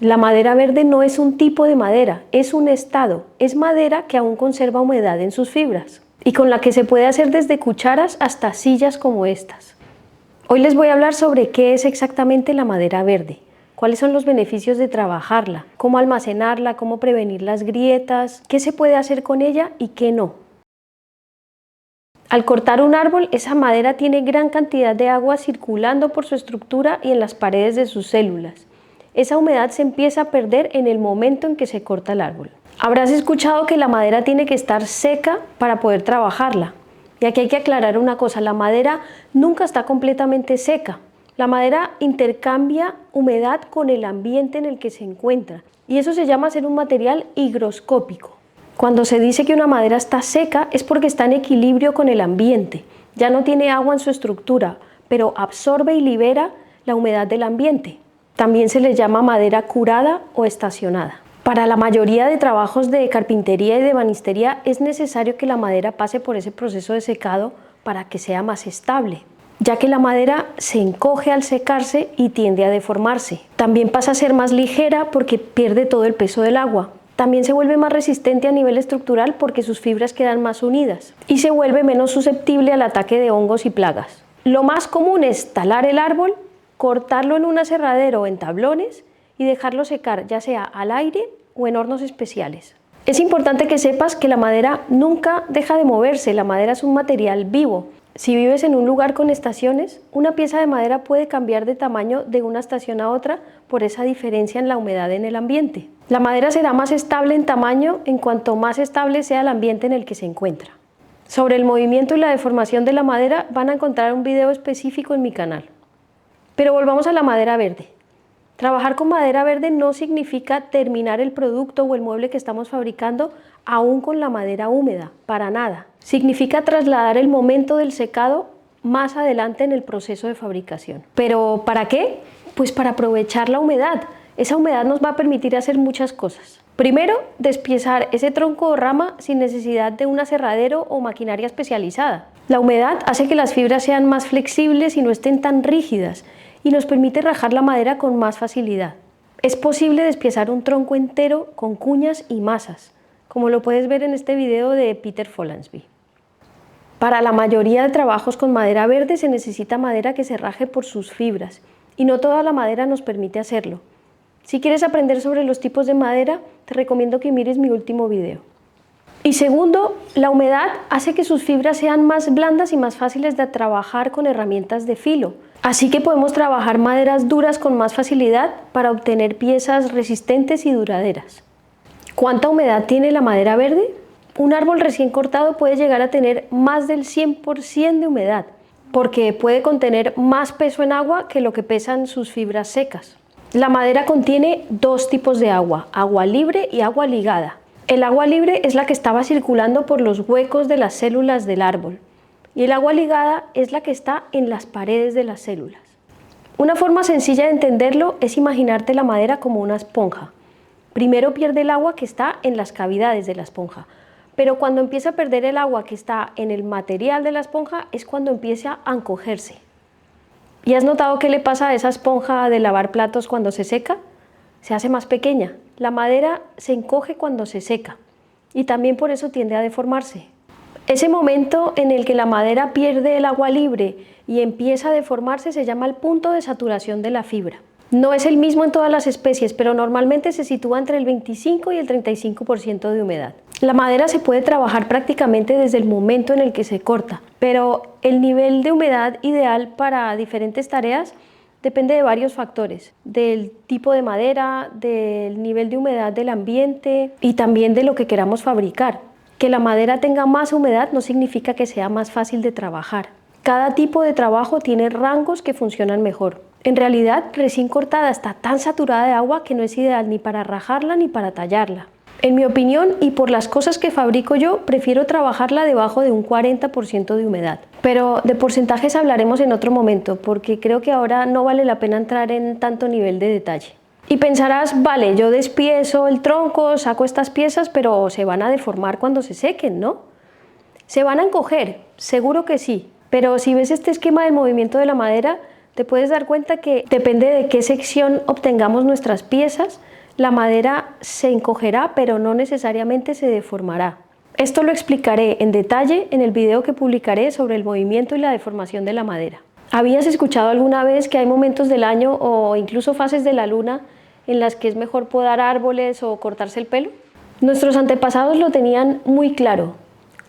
La madera verde no es un tipo de madera, es un estado, es madera que aún conserva humedad en sus fibras y con la que se puede hacer desde cucharas hasta sillas como estas. Hoy les voy a hablar sobre qué es exactamente la madera verde, cuáles son los beneficios de trabajarla, cómo almacenarla, cómo prevenir las grietas, qué se puede hacer con ella y qué no. Al cortar un árbol, esa madera tiene gran cantidad de agua circulando por su estructura y en las paredes de sus células. Esa humedad se empieza a perder en el momento en que se corta el árbol. Habrás escuchado que la madera tiene que estar seca para poder trabajarla. Y aquí hay que aclarar una cosa, la madera nunca está completamente seca. La madera intercambia humedad con el ambiente en el que se encuentra. Y eso se llama ser un material higroscópico. Cuando se dice que una madera está seca es porque está en equilibrio con el ambiente. Ya no tiene agua en su estructura, pero absorbe y libera la humedad del ambiente. También se le llama madera curada o estacionada. Para la mayoría de trabajos de carpintería y de ebanistería es necesario que la madera pase por ese proceso de secado para que sea más estable, ya que la madera se encoge al secarse y tiende a deformarse. También pasa a ser más ligera porque pierde todo el peso del agua. También se vuelve más resistente a nivel estructural porque sus fibras quedan más unidas y se vuelve menos susceptible al ataque de hongos y plagas. Lo más común es talar el árbol, cortarlo en un aserradero o en tablones y dejarlo secar, ya sea al aire o en hornos especiales. Es importante que sepas que la madera nunca deja de moverse, la madera es un material vivo. Si vives en un lugar con estaciones, una pieza de madera puede cambiar de tamaño de una estación a otra por esa diferencia en la humedad en el ambiente. La madera será más estable en tamaño en cuanto más estable sea el ambiente en el que se encuentra. Sobre el movimiento y la deformación de la madera van a encontrar un video específico en mi canal. Pero volvamos a la madera verde. Trabajar con madera verde no significa terminar el producto o el mueble que estamos fabricando aún con la madera húmeda, para nada. Significa trasladar el momento del secado más adelante en el proceso de fabricación. ¿Pero para qué? Pues para aprovechar la humedad. Esa humedad nos va a permitir hacer muchas cosas. Primero, despiezar ese tronco o rama sin necesidad de un aserradero o maquinaria especializada. La humedad hace que las fibras sean más flexibles y no estén tan rígidas, y nos permite rajar la madera con más facilidad. Es posible despiezar un tronco entero con cuñas y masas, como lo puedes ver en este video de Peter Follansbee. Para la mayoría de trabajos con madera verde se necesita madera que se raje por sus fibras, y no toda la madera nos permite hacerlo. Si quieres aprender sobre los tipos de madera, te recomiendo que mires mi último video. Y segundo, la humedad hace que sus fibras sean más blandas y más fáciles de trabajar con herramientas de filo. Así que podemos trabajar maderas duras con más facilidad para obtener piezas resistentes y duraderas. ¿Cuánta humedad tiene la madera verde? Un árbol recién cortado puede llegar a tener más del 100% de humedad, porque puede contener más peso en agua que lo que pesan sus fibras secas. La madera contiene dos tipos de agua libre y agua ligada. El agua libre es la que estaba circulando por los huecos de las células del árbol y el agua ligada es la que está en las paredes de las células. Una forma sencilla de entenderlo es imaginarte la madera como una esponja. Primero pierde el agua que está en las cavidades de la esponja, pero cuando empieza a perder el agua que está en el material de la esponja es cuando empieza a encogerse. ¿Y has notado qué le pasa a esa esponja de lavar platos cuando se seca? Se hace más pequeña. La madera se encoge cuando se seca y también por eso tiende a deformarse. Ese momento en el que la madera pierde el agua libre y empieza a deformarse se llama el punto de saturación de la fibra. No es el mismo en todas las especies, pero normalmente se sitúa entre el 25 y el 35% de humedad. La madera se puede trabajar prácticamente desde el momento en el que se corta, pero el nivel de humedad ideal para diferentes tareas depende de varios factores, del tipo de madera, del nivel de humedad del ambiente y también de lo que queramos fabricar. Que la madera tenga más humedad no significa que sea más fácil de trabajar. Cada tipo de trabajo tiene rangos que funcionan mejor. En realidad, recién cortada está tan saturada de agua que no es ideal ni para rajarla ni para tallarla. En mi opinión y por las cosas que fabrico yo, prefiero trabajarla debajo de un 40% de humedad. Pero de porcentajes hablaremos en otro momento, porque creo que ahora no vale la pena entrar en tanto nivel de detalle. Y pensarás, vale, yo despiezo el tronco, saco estas piezas, pero se van a deformar cuando se sequen, ¿no? Se van a encoger, seguro que sí, pero si ves este esquema del movimiento de la madera, te puedes dar cuenta que depende de qué sección obtengamos nuestras piezas, la madera se encogerá, pero no necesariamente se deformará. Esto lo explicaré en detalle en el video que publicaré sobre el movimiento y la deformación de la madera. ¿Habías escuchado alguna vez que hay momentos del año o incluso fases de la luna en las que es mejor podar árboles o cortarse el pelo? Nuestros antepasados lo tenían muy claro.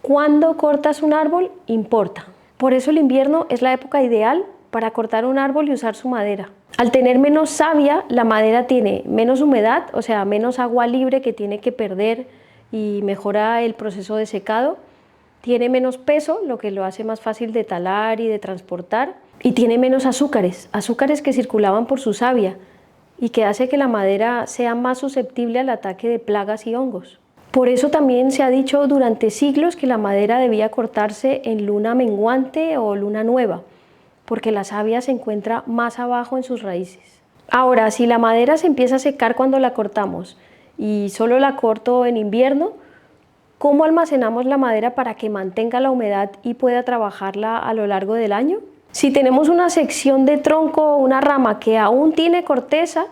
Cuando cortas un árbol, importa. Por eso el invierno es la época ideal para cortar un árbol y usar su madera. Al tener menos savia, la madera tiene menos humedad, o sea, menos agua libre que tiene que perder y mejora el proceso de secado. Tiene menos peso, lo que lo hace más fácil de talar y de transportar. Y tiene menos azúcares, azúcares que circulaban por su savia y que hace que la madera sea más susceptible al ataque de plagas y hongos. Por eso también se ha dicho durante siglos que la madera debía cortarse en luna menguante o luna nueva, porque la savia se encuentra más abajo en sus raíces. Ahora, si la madera se empieza a secar cuando la cortamos y solo la corto en invierno, ¿cómo almacenamos la madera para que mantenga la humedad y pueda trabajarla a lo largo del año? Si tenemos una sección de tronco o una rama que aún tiene corteza,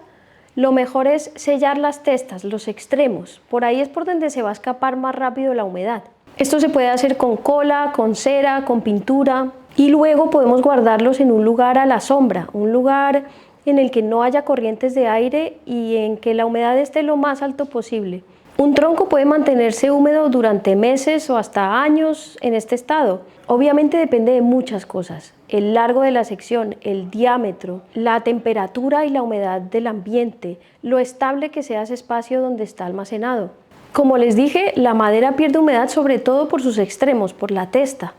lo mejor es sellar las testas, los extremos. Por ahí es por donde se va a escapar más rápido la humedad. Esto se puede hacer con cola, con cera, con pintura y luego podemos guardarlos en un lugar a la sombra, un lugar en el que no haya corrientes de aire y en que la humedad esté lo más alto posible. Un tronco puede mantenerse húmedo durante meses o hasta años en este estado. Obviamente depende de muchas cosas: el largo de la sección, el diámetro, la temperatura y la humedad del ambiente, lo estable que sea ese espacio donde está almacenado. Como les dije, la madera pierde humedad sobre todo por sus extremos, por la testa.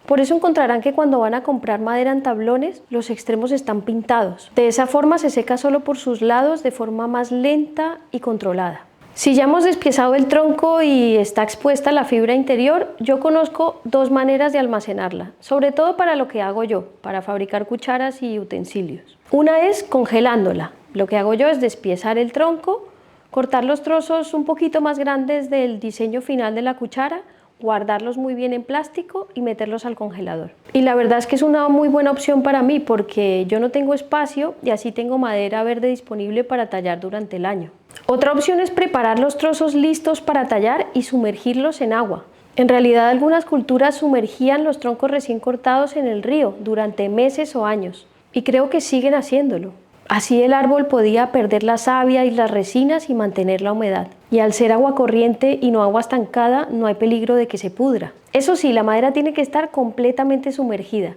Por eso encontrarán que cuando van a comprar madera en tablones, los extremos están pintados. De esa forma se seca solo por sus lados de forma más lenta y controlada. Si ya hemos despiezado el tronco y está expuesta la fibra interior, yo conozco dos maneras de almacenarla, sobre todo para lo que hago yo, para fabricar cucharas y utensilios. Una es congelándola. Lo que hago yo es despiezar el tronco, cortar los trozos un poquito más grandes del diseño final de la cuchara, guardarlos muy bien en plástico y meterlos al congelador. Y la verdad es que es una muy buena opción para mí porque yo no tengo espacio y así tengo madera verde disponible para tallar durante el año. Otra opción es preparar los trozos listos para tallar y sumergirlos en agua. En realidad algunas culturas sumergían los troncos recién cortados en el río durante meses o años y creo que siguen haciéndolo. Así el árbol podía perder la savia y las resinas y mantener la humedad. Y al ser agua corriente y no agua estancada, no hay peligro de que se pudra. Eso sí, la madera tiene que estar completamente sumergida.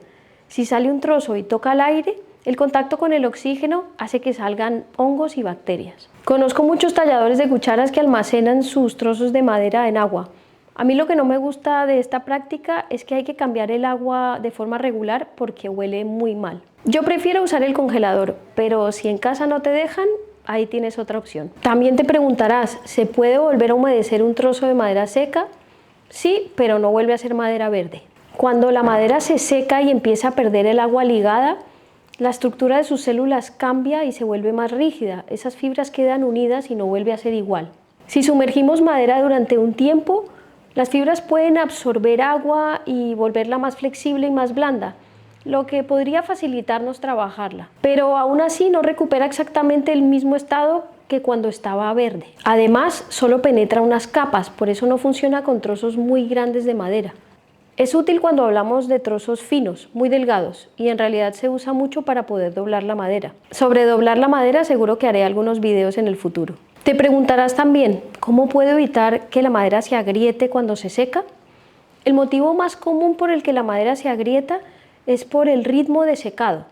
Si sale un trozo y toca el aire, el contacto con el oxígeno hace que salgan hongos y bacterias. Conozco muchos talladores de cucharas que almacenan sus trozos de madera en agua. A mí lo que no me gusta de esta práctica es que hay que cambiar el agua de forma regular porque huele muy mal. Yo prefiero usar el congelador, pero si en casa no te dejan, ahí tienes otra opción. También te preguntarás, ¿se puede volver a humedecer un trozo de madera seca? Sí, pero no vuelve a ser madera verde. Cuando la madera se seca y empieza a perder el agua ligada, la estructura de sus células cambia y se vuelve más rígida. Esas fibras quedan unidas y no vuelve a ser igual. Si sumergimos madera durante un tiempo, las fibras pueden absorber agua y volverla más flexible y más blanda, lo que podría facilitarnos trabajarla. Pero aún así no recupera exactamente el mismo estado que cuando estaba verde. Además, solo penetra unas capas, por eso no funciona con trozos muy grandes de madera. Es útil cuando hablamos de trozos finos, muy delgados, y en realidad se usa mucho para poder doblar la madera. Sobre doblar la madera seguro que haré algunos videos en el futuro. Te preguntarás también, ¿cómo puedo evitar que la madera se agriete cuando se seca? El motivo más común por el que la madera se agrieta es por el ritmo de secado.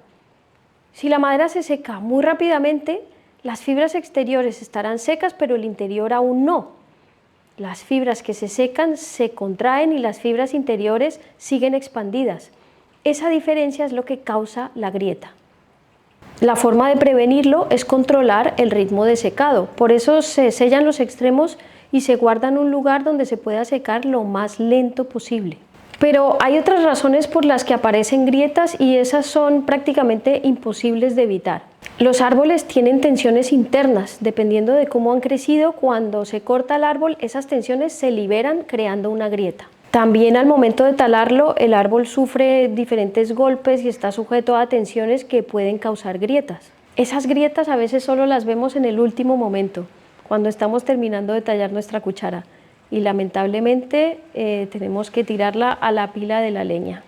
Si la madera se seca muy rápidamente, las fibras exteriores estarán secas, pero el interior aún no. Las fibras que se secan se contraen y las fibras interiores siguen expandidas. Esa diferencia es lo que causa la grieta. La forma de prevenirlo es controlar el ritmo de secado. Por eso se sellan los extremos y se guardan en un lugar donde se pueda secar lo más lento posible. Pero hay otras razones por las que aparecen grietas y esas son prácticamente imposibles de evitar. Los árboles tienen tensiones internas. Dependiendo de cómo han crecido, cuando se corta el árbol, esas tensiones se liberan creando una grieta. También al momento de talarlo, el árbol sufre diferentes golpes y está sujeto a tensiones que pueden causar grietas. Esas grietas a veces solo las vemos en el último momento, cuando estamos terminando de tallar nuestra cuchara, y lamentablemente tenemos que tirarla a la pila de la leña.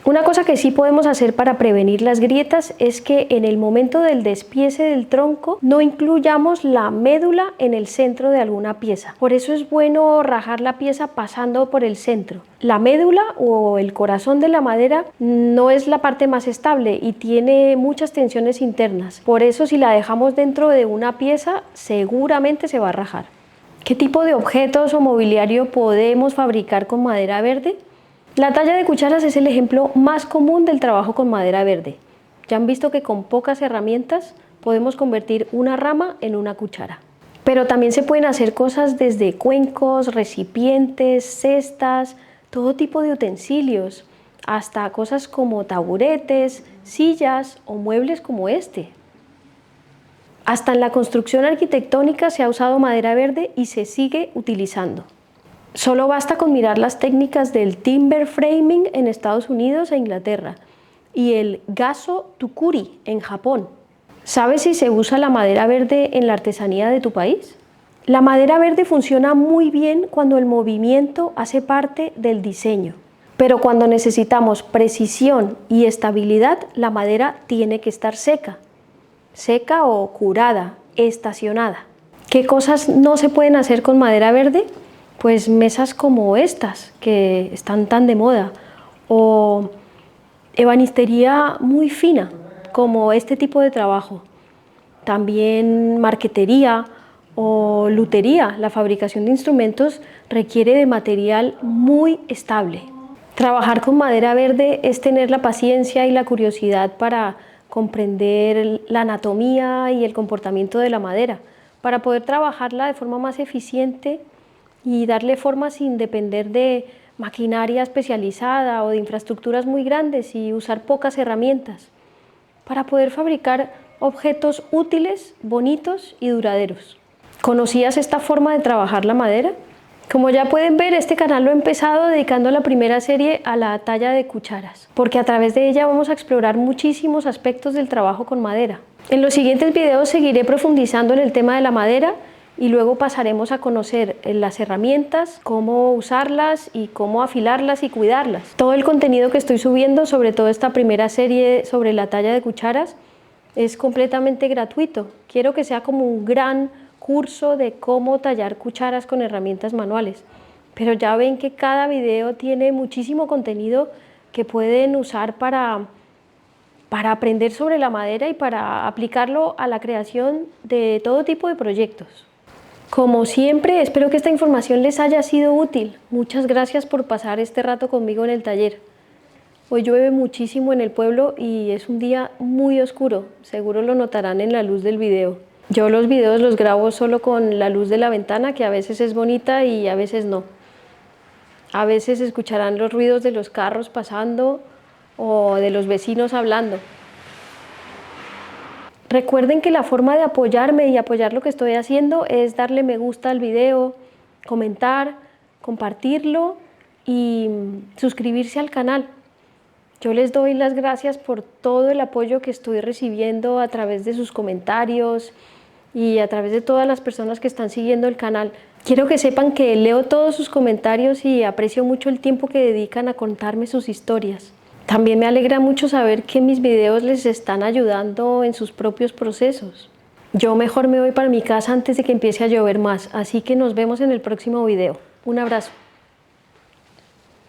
Una cosa que sí podemos hacer para prevenir las grietas es que en el momento del despiece del tronco no incluyamos la médula en el centro de alguna pieza. Por eso es bueno rajar la pieza pasando por el centro. La médula o el corazón de la madera no es la parte más estable y tiene muchas tensiones internas. Por eso si la dejamos dentro de una pieza seguramente se va a rajar. ¿Qué tipo de objetos o mobiliario podemos fabricar con madera verde? La talla de cucharas es el ejemplo más común del trabajo con madera verde. Ya han visto que con pocas herramientas podemos convertir una rama en una cuchara. Pero también se pueden hacer cosas desde cuencos, recipientes, cestas, todo tipo de utensilios, hasta cosas como taburetes, sillas o muebles como este. Hasta en la construcción arquitectónica se ha usado madera verde y se sigue utilizando. Solo basta con mirar las técnicas del timber framing en Estados Unidos e Inglaterra y el gaso tukuri en Japón. ¿Sabes si se usa la madera verde en la artesanía de tu país? La madera verde funciona muy bien cuando el movimiento hace parte del diseño, pero cuando necesitamos precisión y estabilidad, la madera tiene que estar seca o curada, estacionada. ¿Qué cosas no se pueden hacer con madera verde? Pues mesas como estas, que están tan de moda, o ebanistería muy fina, como este tipo de trabajo. También marquetería o lutería, la fabricación de instrumentos requiere de material muy estable. Trabajar con madera verde es tener la paciencia y la curiosidad para comprender la anatomía y el comportamiento de la madera, para poder trabajarla de forma más eficiente y darle forma sin depender de maquinaria especializada o de infraestructuras muy grandes y usar pocas herramientas, para poder fabricar objetos útiles, bonitos y duraderos. ¿Conocías esta forma de trabajar la madera? Como ya pueden ver, este canal lo he empezado dedicando la primera serie a la talla de cucharas, porque a través de ella vamos a explorar muchísimos aspectos del trabajo con madera. En los siguientes videos seguiré profundizando en el tema de la madera y luego pasaremos a conocer las herramientas, cómo usarlas y cómo afilarlas y cuidarlas. Todo el contenido que estoy subiendo, sobre todo esta primera serie sobre la talla de cucharas, es completamente gratuito. Quiero que sea como un gran curso de cómo tallar cucharas con herramientas manuales. Pero ya ven que cada video tiene muchísimo contenido que pueden usar para aprender sobre la madera y para aplicarlo a la creación de todo tipo de proyectos. Como siempre, espero que esta información les haya sido útil. Muchas gracias por pasar este rato conmigo en el taller. Hoy llueve muchísimo en el pueblo y es un día muy oscuro. Seguro lo notarán en la luz del video. Yo los videos los grabo solo con la luz de la ventana, que a veces es bonita y a veces no. A veces escucharán los ruidos de los carros pasando o de los vecinos hablando. Recuerden que la forma de apoyarme y apoyar lo que estoy haciendo es darle me gusta al video, comentar, compartirlo y suscribirse al canal. Yo les doy las gracias por todo el apoyo que estoy recibiendo a través de sus comentarios y a través de todas las personas que están siguiendo el canal. Quiero que sepan que leo todos sus comentarios y aprecio mucho el tiempo que dedican a contarme sus historias. También me alegra mucho saber que mis videos les están ayudando en sus propios procesos. Yo mejor me voy para mi casa antes de que empiece a llover más, así que nos vemos en el próximo video. Un abrazo.